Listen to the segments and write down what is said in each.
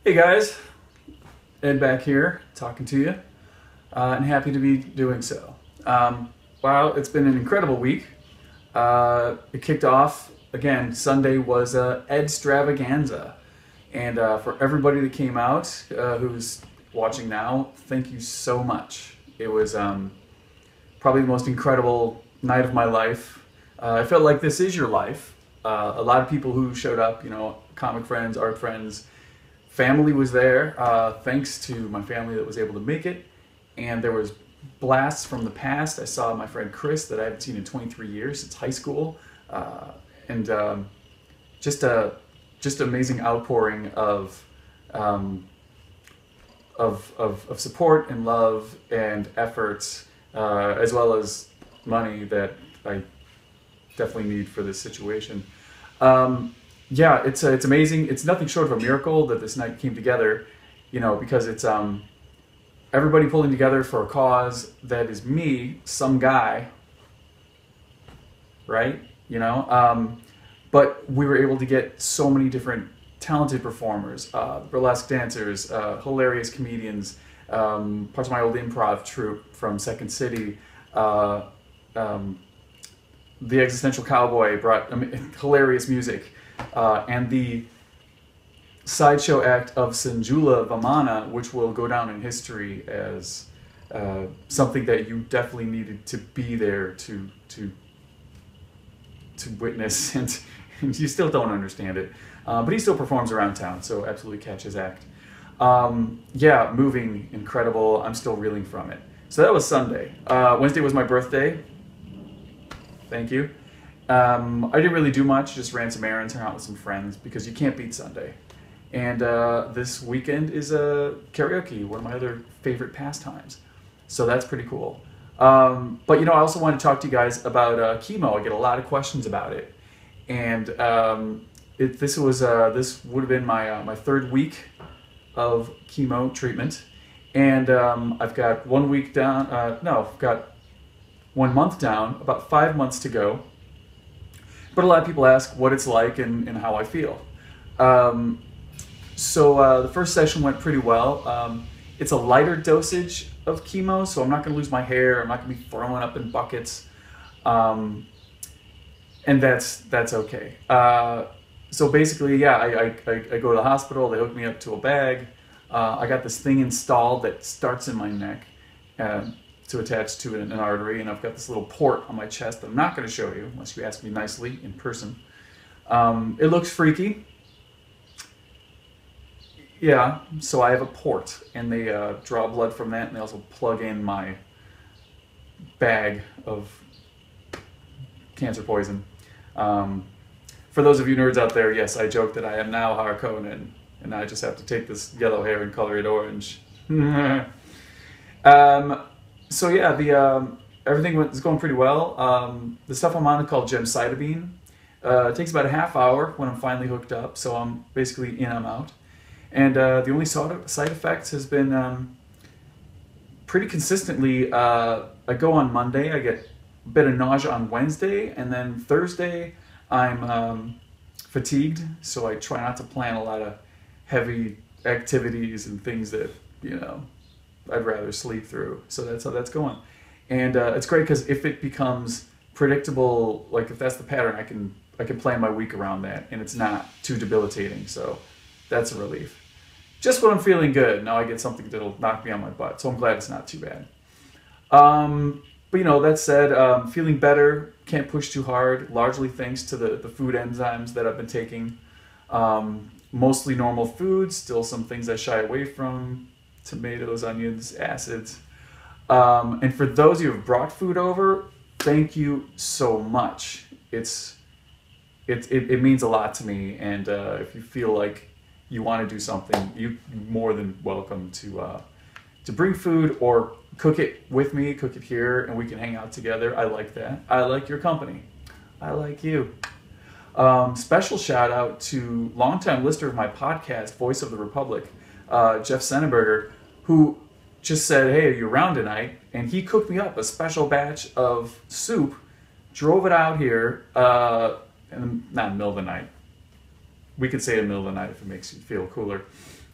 Hey guys, Ed back here talking to you, and happy to be doing so. Wow, it's been an incredible week. It kicked off, again, Sunday was ED-STRAVAGANZA, and for everybody that came out who's watching now, thank you so much. It was probably the most incredible night of my life. I felt like this is your life. A lot of people who showed up, you know, comic friends, art friends, family was there, thanks to my family that was able to make it. And there was blasts from the past. I saw my friend Chris that I haven't seen in 23 years since high school. And just amazing outpouring of support and love and efforts, as well as money that I definitely need for this situation. Yeah, it's amazing. It's nothing short of a miracle that this night came together, you know, because it's everybody pulling together for a cause that is me, some guy, right? You know, but we were able to get so many different talented performers, burlesque dancers, hilarious comedians, parts of my old improv troupe from Second City. The Existential Cowboy brought hilarious music. And the sideshow act of Sanjula Vamana, which will go down in history as something that you definitely needed to be there to witness, and you still don't understand it. But he still performs around town, so absolutely catch his act. Yeah, moving, incredible. I'm still reeling from it. So that was Sunday. Wednesday was my birthday. Thank you. I didn't really do much, just ran some errands, hung out with some friends, because you can't beat Sunday. And this weekend is karaoke, one of my other favorite pastimes. So that's pretty cool. But you know, I also want to talk to you guys about chemo. I get a lot of questions about it. And this would have been my third week of chemo treatment. And I've got 1 week down, I've got 1 month down, about 5 months to go. But a lot of people ask what it's like and how I feel. So the first session went pretty well. It's a lighter dosage of chemo, so I'm not going to lose my hair. I'm not going to be throwing up in buckets. And that's okay. So basically, yeah, I go to the hospital. They hook me up to a bag. I got this thing installed that starts in my neck to attach to an artery, and I've got this little port on my chest that I'm not going to show you unless you ask me nicely in person. It looks freaky. Yeah, so I have a port, and they draw blood from that, and they also plug in my bag of cancer poison. For those of you nerds out there, yes, I joke that I am now Harkonnen, and I just have to take this yellow hair and color it orange. So yeah, everything is going pretty well. The stuff I'm on is called gemcitabine. It takes about a half hour when I'm finally hooked up, so I'm basically in, I'm out. And the only side effects has been pretty consistently, I go on Monday, I get a bit of nausea on Wednesday, and then Thursday I'm fatigued, so I try not to plan a lot of heavy activities and things that, you know, I'd rather sleep through. So that's how that's going. And it's great because if it becomes predictable, like if that's the pattern, I can plan my week around that, and it's not too debilitating. So that's a relief. Just when I'm feeling good, now I get something that'll knock me on my butt. So I'm glad it's not too bad. But you know, that said, feeling better, can't push too hard, largely thanks to the food enzymes that I've been taking. Mostly normal foods, still some things I shy away from. Tomatoes, onions, acids. And for those of you who have brought food over, thank you so much. It means a lot to me, and if you feel like you want to do something, you're more than welcome to bring food or cook it with me, cook it here, and we can hang out together. I like that. I like your company. I like you. Special shout out to longtime listener of my podcast, Voice of the Republic, Jeff Sennenberger, who just said, hey, are you around tonight? And he cooked me up a special batch of soup, drove it out here, not in the middle of the night. We could say in the middle of the night if it makes you feel cooler.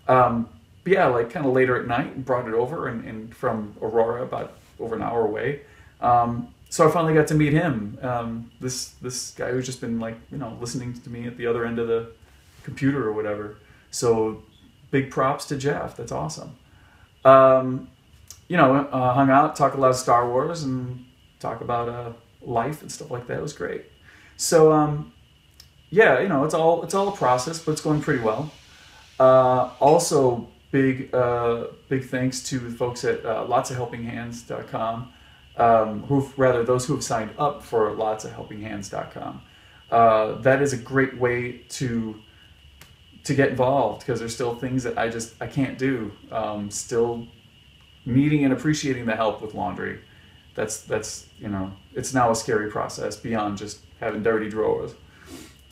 But yeah, like kind of later at night, brought it over and from Aurora, about over an hour away. So I finally got to meet him. This guy who's just been like, you know, listening to me at the other end of the computer or whatever. So big props to Jeff. That's awesome. You know, hung out, talked a lot of Star Wars and talk about life and stuff like that. It was great. So yeah, you know, it's all a process, but it's going pretty well. Also, big thanks to the folks at lotsofhelpinghands.com, those who have signed up for lotsofhelpinghands.com. That is a great way to get involved, because there's still things that I can't do. Still needing and appreciating the help with laundry. That's you know, it's now a scary process beyond just having dirty drawers.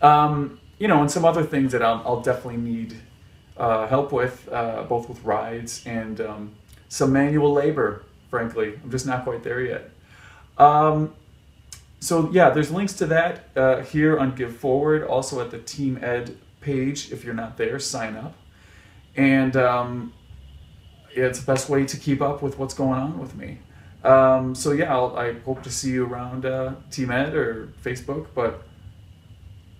You know, and some other things that I'll definitely need help with, both with rides and some manual labor, frankly. I'm just not quite there yet. So yeah, there's links to that here on GiveForward, also at the Team Ed page. If you're not there, sign up. And yeah, it's the best way to keep up with what's going on with me. So yeah, I hope to see you around Team Ed or Facebook, but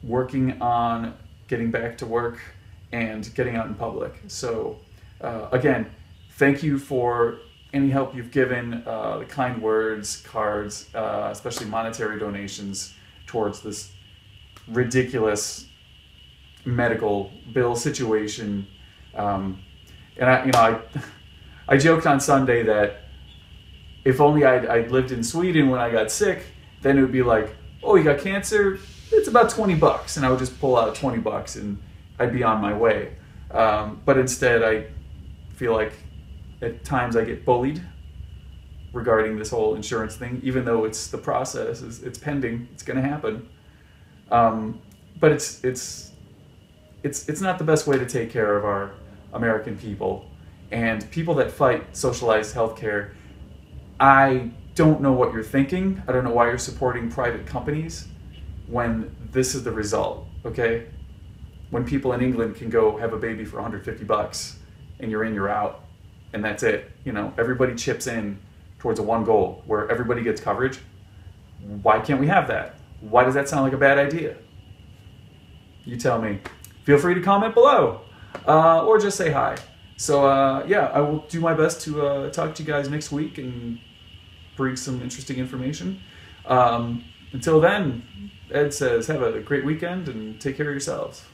working on getting back to work and getting out in public. So again, thank you for any help you've given, the kind words, cards, especially monetary donations towards this ridiculous medical bill situation. And I joked on Sunday that if only I'd lived in Sweden when I got sick, then it would be like, oh, you got cancer? It's about $20. And I would just pull out $20 and I'd be on my way. But instead, I feel like at times I get bullied regarding this whole insurance thing, even though it's the process, it's pending, it's going to happen. But it's not the best way to take care of our American people. And people that fight socialized healthcare, I don't know what you're thinking. I don't know why you're supporting private companies when this is the result, okay? When people in England can go have a baby for $150 and you're in, you're out, and that's it. You know, everybody chips in towards a one goal where everybody gets coverage. Why can't we have that? Why does that sound like a bad idea? You tell me. Feel free to comment below or just say hi. So yeah, I will do my best to talk to you guys next week and bring some interesting information. Until then, Ed says, have a great weekend and take care of yourselves.